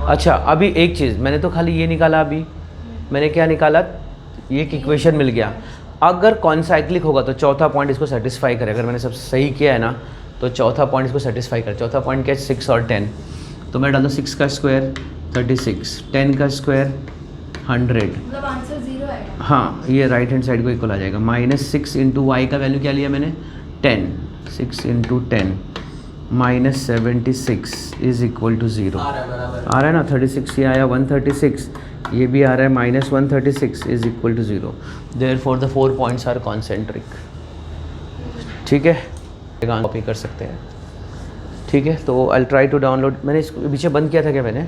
अच्छा, अभी एक चीज़ मैंने तो खाली ये निकाला, अभी मैंने क्या निकाला? ये एक इक्वेशन मिल गया। अगर कॉन्साइक्लिक होगा तो चौथा पॉइंट इसको सेटिस्फाई करे। अगर मैंने सब सही किया है ना तो चौथा पॉइंट इसको सेटिस्फाई करे। चौथा पॉइंट क्या है? 6 और 10, तो मैं डाल दूँ 6 का स्क्वायर 36, 10 का स्क्वायर 100।
मतलब आंसर 0 आएगा।
हाँ, ये राइट हैंड साइड को इक्वल आ जाएगा। -6 इंटू वाई का वैल्यू क्या लिया मैंने? 10, 6 इंटू 10 -76 इज इक्वल टू 0। आ रहा है ना? 36 ये आया 136, ये भी आ रहा है -136 is equal to 0। Therefore the 4 points are concentric. ठीक है, कॉपी कर सकते हैं। ठीक है, तो आई ट्राई टू डाउनलोड। मैंने इसको पीछे बंद किया था क्या मैंने?